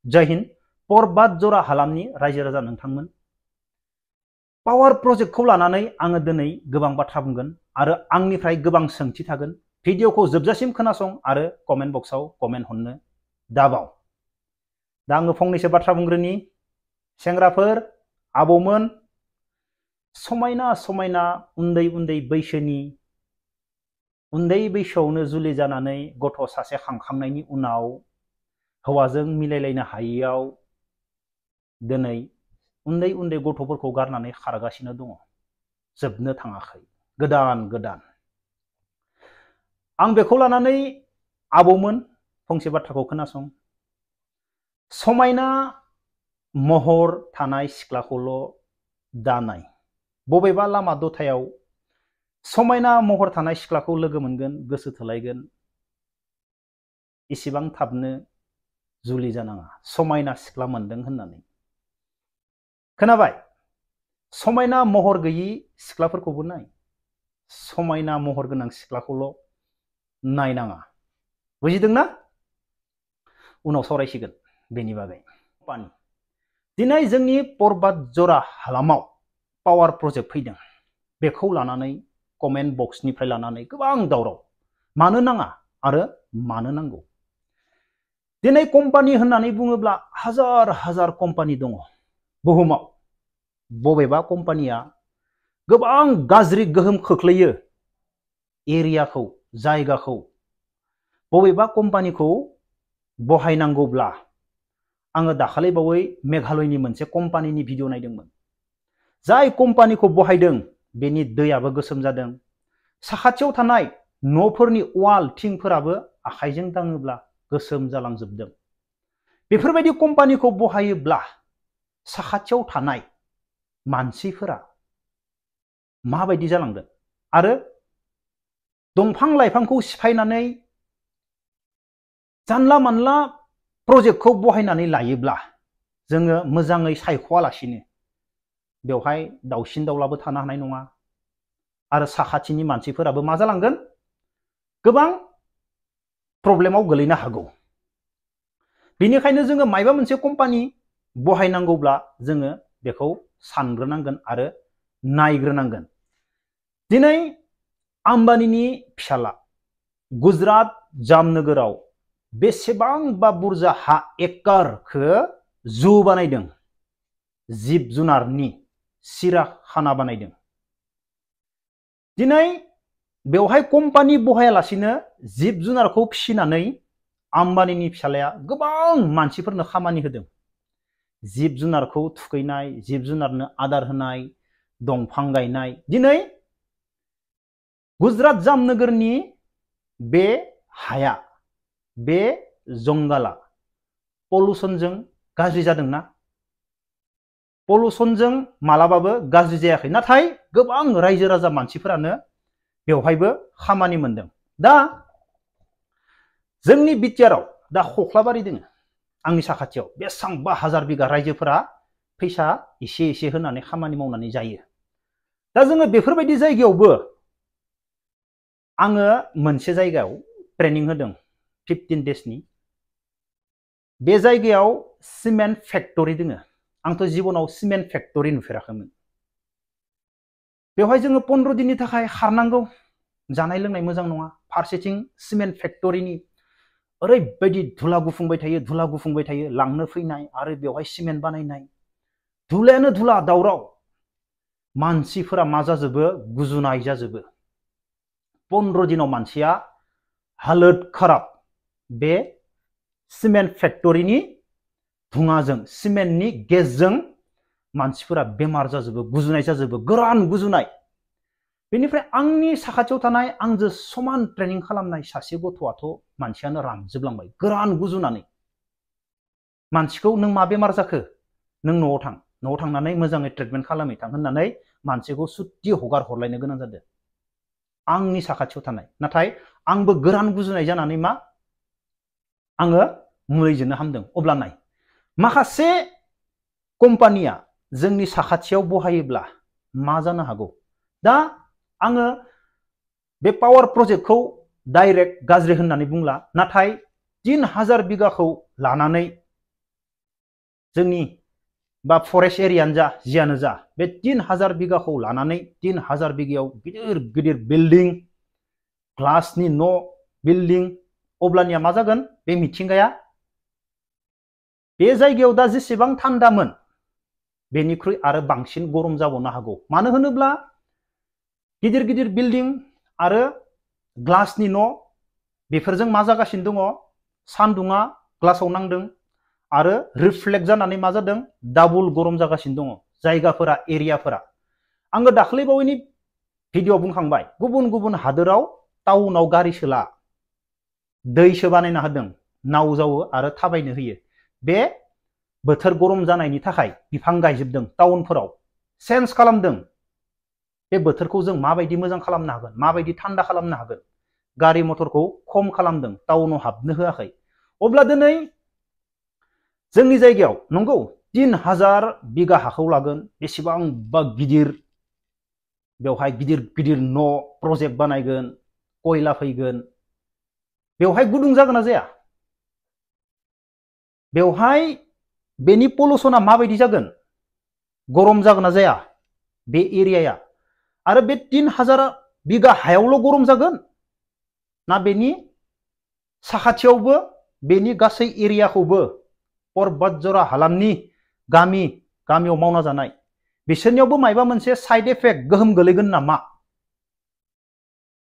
जय हिन्द परबात जरा हालामनि रायजो राजा नोंथांमोन पावार प्रजेक्टखौ लानानै आङो दिनै गोबां बाथ्रा बुंगोन आरो आंनिफ्राय गोबां सोंथि थागोन भिडिअखौ जोबजासिम खोनासं आरो कमेन्ट बक्सआव कमेन्ट हरनो दाबाव दा आङो फंनैसो बाथ्रा बुंग्रोनि सेंग्राफोर आबौमोन समायना समायना उन्दै उन्दै बैसोआवनो जुलि जानानै गथ' सासे खांखांनायनि उनाव हौवाजों मिलायलायनो हायैयाव दिनै उन्दै उन्दै गथ'फोरखौ गारनानै खारगासिनो दङ जोबनो थाङाखै गोदान गोदान आं बेखौ लानानै आबौमोन फंसे बाथ्राखौ खोनासं समायना महर थानाय सिख्लाखौल' दानाय बबेबा लामा दथायाव समायना महर थानाय सिख्लाखौ लोगो मोनगोन गोसो थोलायगोन इसिबां थाबनो जुलि जानाङा समायना सिख्ला मोनदों होननानै खोनाबाय समायना महर गैयि सिख्लाफोरखौबो नाय समायना महर गोनां सिख्लाखौल' नायनाङा बुजिदोंना उनाव सावरायसिगोन बेनि बागै दिनै जोंनि परबात जरा हालामाव पावार प्रजेक्ट फैदों बेखौ लानानै कमेन्ट बक्सनिफ्राय लानानै गोबां दावराव मानो नाङा आरो मानो नांगौ दिनै कम्पानि होननानै बुङोब्ला हाजार हाजार कम्पानि दङ बुहुमाव बबेबा कम्पानिया गोबां गाज्रि गोहोम खोख्लैयो एरियाखौ जायगाखौ बबेबा कम्पानिखौ बहायनांगौब्ला आङो दाखालि बावै मेघालयनि मोनसे कम्पानिनि भिडिअ नायदोंमोन जाय कम्पानिखौ बहायदों बेनि दैयाबो गोसोम जादों साखाथियाव थानाय न'फोरनि वाल थिंफोराबो आखाइजों दाङोब्ला गोसोम जालांजोबदों बेफोरबायदि कम्पानिखौ बहायोब्ला साखाथियाव थानाय मानसिफोरा माबायदि जालांगोन आरो दंफां लाइफांखौ सिफायनानै जानला मानला प्रजेक्टखौ बहायनानै लायोब्ला जोङो मोजाङै सायख'आलासिनो बेवहाय दाउसिन दाउलाबो थानो हानाय नङा आरो साखाथिनि मानसिफोराबो मा जालांगोन गोबां प्रब्लेमाव गोलैनो हागौ बेनिखायनो जोङो मायबा मोनसे कम्पानि बहायनांगौब्ला जोङो बेखौ सानग्रोनांगोन आरो नायग्रोनांगोन दिनै आम्बानीनि फिसाला गुजरात जामनगराव बेसेबांबा बुरजा हा एकरखौ जु बानायदों जिब जुनारनि सिराखाना बानायदों दिनै बेवहाय कम्पानि बहायालासिनो जिब जुनारखौ फिसिनानै आम्बानीनि फिसालाया गोबां मानसिफोरनो खामानि होदों जिब जुनारखौ थुखैनाय जिब जुनारनो आदार होनाय दंफां गायनाय दिनै गुजरात जामनगरनि बे हाया बे जंगाला पलुसनजों गाज्रि जादोंना पलुसनजों मालाबाबो गाज्रि जायाखै नाथाय गोबां रायजो राजा मानसिफोरानो बेवहायबो खामानि मोनदों दा जोंनि बिटिआरआव दा खख्लाबारि दोङो आंनि साखाथियाव बेसेबांबा हाजार बिगा रायजोफोरा फैसा एसे एसे होनानै खामानि मावनानै जायो दा जोङो बेफोरबायदि जायगायावबो आङो मोनसे जायगायाव ट्रेनिं होदों 15 डेजनि बे जायगायाव सिमेन्ट फेक्टरि दोङो आंथ' जिबनाव सिमेन्ट फेक्टरि नुफेराखैमोन बेवहाय जोङो 15 दिननि थाखाय खारनांगौ जानाय लोंनाय मोजां नङा फारसेथिं सिमेन्ट फेक्टरिनि ओरैबायदि धुला गुफुंबाय थायो लांनो फैनाय आरो बेवहाय सिमेन्ट बानायनाय धुलायानो धुला दावराव मानसिफोरा मा जाजोबो गुजुनाय जाजोबो 15 दिनाव मानसिया हालोद खराब बे सिमेन्ट फेक्टरिनि धुङाजों सिमेन्टनि गेसजों मानसिफोरा बेमार जाजोबो गुजुनाय जाजोबो गोरान गुजुनाय बेनिफ्राय आंनि साखाथियाव थानाय आंजों समान ट्रेनिं खालामनाय सासे गथ'आथ' मानसियानो रानजोबलांबाय गोरान गुजुनानै मानसिखौ नों मा बेमार जाखो नों न'आव थांनानै मोजाङै ट्रिटमेन्ट खालामहैथां होननानै मानसिखौ सुट्टि हगार हरलायनो गोनां जादों आंनि साखाथियाव थानाय नाथाय आंबो गोरान गुजुनाय जानानै मा आङो मुलिजोंनो हामदों अब्ला नाय माखासे कम्पानिया जोंनि साखाथियाव बहायोब्ला मा जानो हागौ दा आङो बे पावार प्रजेक्टखौ डाइरेक्ट गाज्रि होननानै बुंला नाथाय 3000 बिगाखौ लानानै जोंनि बा फरेस्ट एरियानो जा जियानो जा बे 3000 बिगाखौ लानानै 3000 बिगायाव गिदिर गिदिर बिल्डिं ग्लासनि न' बिल्डिं अब्लानिया मा जागोन बे मिथिंगाया बे जायगायाव दा जेसेबां थान्दामोन बेनिख्रुइ आरो बांसिन गरम जाबावनो हागौ। मानो होनोब्ला गिदिर गिदिर बिल्डिं आरो ग्लासनि न' बेफोरजों मा जागासिनो दङ सान्दुङा ग्लासाव नांदों आरो रिफ्लेक्ट जानानै मा जादों डाबल गरम जागासिनो दङ जायगाफोरा एरियाफोरा। आङो दाख्लै बावैनि भिडिअ बुंखांबाय गुबुन गुबुन हादोराव टाउनाव गारि सोला दैसो बानायना होदों नाव जावो आरो थाबायनो होयो। बे बोथोर गरम जानायनि थाखाय बिफां गायजोबदों टाउनफोराव सेन्स खालामदों बे बोथोरखौ जों माबायदि मोजां खालामनो हागोन माबायदि थान्दा खालामनो हागोन गारि मटरखौ खम खालामदों टाउनाव हाबनो होआखै। अब्ला दिनै जोंनि जायगायाव नंगौ 3000 बिगा हाखौ लागोन बेसेबांबा गिदिर बेवहाय गिदिर गिदिर न' प्रजेक्ट बानायगोन कयला फैगोन बेवहाय गुदुं जागोन ना जाया बेवहाय बेनि पलुसना माबायदि जागोन गरम जागोन ना जाया बे एरियाया आरो बे 3000 बिगा हायावल' गरम जागोन ना बेनि साखाथियावबो बेनि गासै एरियाखौबो पर्बतजरा हालामनि गामियाव मावना जानाय बिसोरनियावबो मायबा मोनसे साइड इफेक्ट गोहोम गोलैगोन नामा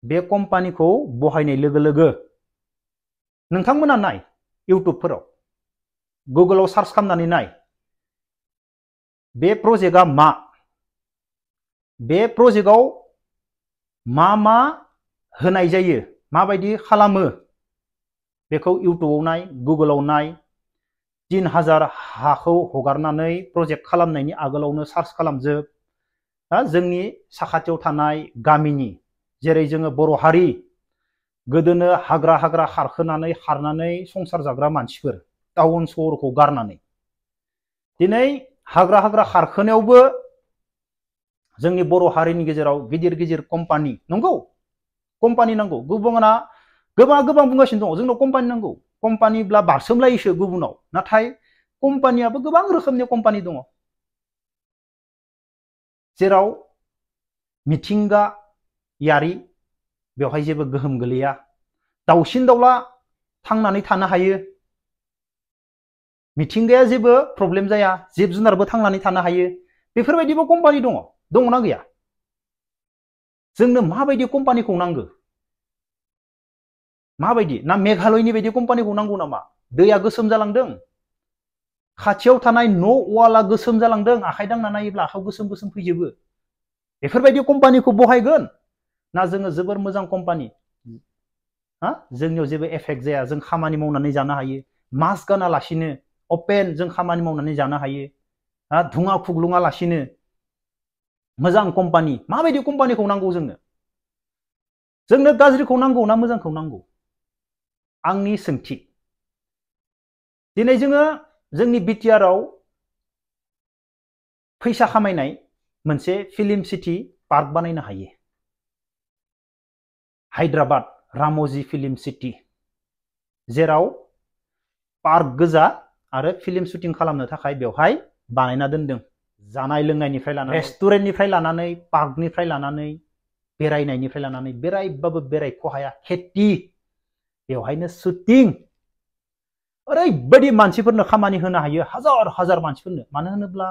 बे कम्पानिखौ बहायनाय लोगो लोगो नोंथांमोना नाय इउटुबफोराव गुगोलाव सार्च खालामनानै नाय बे प्रजेक्टआ मा बे प्रजेक्टआव मा मा होनाय जायो माबायदि खालामो बेखौ इउटुबाव नाय गुगोलाव नाय 3000 हाखौ हगारनानै प्रजेक्ट खालामनायनि आगोलावनो सार्च खालामजोब जोंनि साखाथियाव थानाय गामिनि जेरै जोङो बर' हारि गोदोनो हाग्रा हाग्रा खारनानै संसार जाग्रा मानसिफोर टाउन सहरखौ गारनानै दिनै हाग्रा हाग्रा खारखोनायावबो जोंनि बर' हारिनि गेजेराव गिदिर गिदिर कम्पानि नंगौ कम्पानि नांगौ गुबुना गोबां बुंगासिनो दङ जोंनाव कम्पानि नांगौ कम्पानिब्ला बारसोमलायोसो गुबुनाव नाथाय कम्पानियाबो गोबां रोखोमनि कम्पानि दङ जेराव मिथिंगायारि बेवहाय जेबो गोहोम गोलैया दाउसिन दाउला थांनानै थानो हायो मिथिंगाया जेबो प्रब्लेम जाया जिब जुनारबो थांनानै थानो हायो बेफोरबायदिबो कम्पानि दङना गैया जोंनो माबायदि कम्पानिखौ नांगौ माबायदि ना मेघालयनि बायदि कम्पानिखौ नांगौ नामा दैया गोसोम जालांदों खाथियाव थानाय न' वाला गोसोम जालांदों आखाइ दांना नायोब्ला आखायाव गोसोम गोसोम फैजोबो बेफोरबायदि कम्पानिखौ बहायगोन ना जोङो जोबोर मोजां कम्पानि जोंनियाव जेबो एफेक्ट जाया जों खामानि मावनानै जानो हायो मास्क गानालासिनो अपेन जों खामानि मावनानै जानो हायो धुङा खुग्लुङा लासिनो मोजां कम्पानि माबायदि कम्पानिखौ नांगौ जोंनो गाज्रिखौ नांगौ ना मोजांखौ नांगौ आंनि सोंथि दिनै जोङो जोंनि बिटिआरआव फैसा खामायनाय मोनसे फिल्म सिटी पार्क बानायनो हायो हायद्राबाद राम'जि फिल्म सिटी जेराव पार्क गोजा आरो फिल्म शुटिं खालामनो थाखाय बेवहाय बानायना दोनदों जानाय लोंनायनिफ्राय लानानै रेस्टुरेन्टनिफ्राय लानानै पार्कनिफ्राय लानानै बेरायनायनिफ्राय लानानै बेरायबाबो बेरायख' हाया खेथि बेवहायनो शुटिं ओरैबायदि मानसिफोरनो खामानि होनो हायो हाजार हाजार मानसिफोरनो मानो होनोब्ला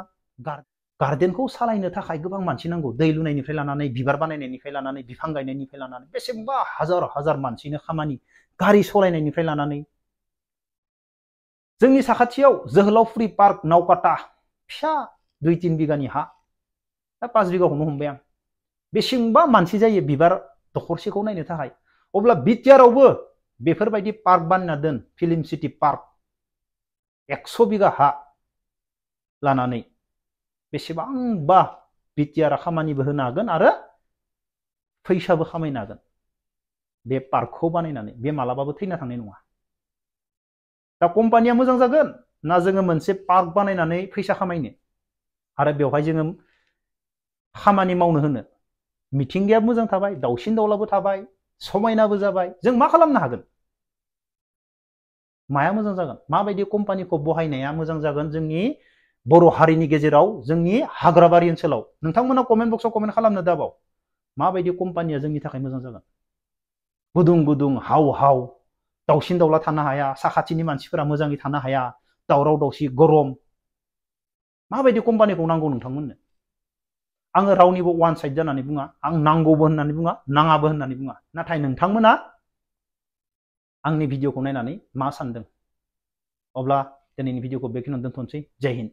गार्डेनखौ सालायनो थाखाय गोबां मानसि नांगौ दै लुनायनिफ्राय लानानै बिबार बानायनायनिफ्राय लानानै बिफां गायनायनिफ्राय लानानै बेसेबां हाजार हाजार मानसिनो खामानि गारि सालायनायनिफ्राय लानानै जोंनि साखाथियाव जोहोलावफुरि पार्क नावकाटा फिसा 2-3 बिगानि हा दा 5 बिगाखौनो हमबाय आं बेसेबां मानसि जायो बिबार दखरसेखौ नायनो थाखाय अब्ला बिटिआरआवबो बेफोरबायदि पार्क बानायना दोन फिल्म सिटी पार्क 100 बिगा हा लानानै बेसेबांबा बिटिआरआ खामानिबो होनो हागोन आरो फैसाबो खामायनो हागोन बे पार्कखौ बानायनानै बे मालाबाबो थैना थांनाय नङा दा कम्पानिया मोजां जागोन ना जोङो मोनसे पार्क बानायनानै फैसा खामायनो आरो बेवहाय जोङो खामानि मावनो होनो मिथिंगाया मोजां थाबाय दाउसिन दाउलाबो थाबाय समायनाबो जाबाय जों मा खालामनो हागोन माया मोजां जागोन माबायदि कम्पानिखौ बहायनाया मोजां जागोन जोंनि बर' हारिनि गेजेराव जोंनि हाग्राबारि ओनसोलाव नोंथांमोना कमेन्ट बक्सआव कमेन्ट खालामनो दाबाव माबायदि कम्पानिया जोंनि थाखाय मोजां जागोन गुदुं गुदुं हाव हाव दाउसिन दाउला थानो हाया साखाथिनि मानसिफोरा मोजाङै थानो हाया दावराव दावसि गरम माबायदि कम्पानिखौ नांगौ नोंथांमोननो आङो रावनिबो वान साइड जानानै बुङा आं नांगौबो होननानै बुङा नाङाबो होननानै बुङा नाथाय नोंथांमोना आंनि भिडिअखौ नायनानै मा सानदों अब्ला दिनैनि भिडिअखौ बेखिनियावनो दोनथ'नोसै जय हिन्द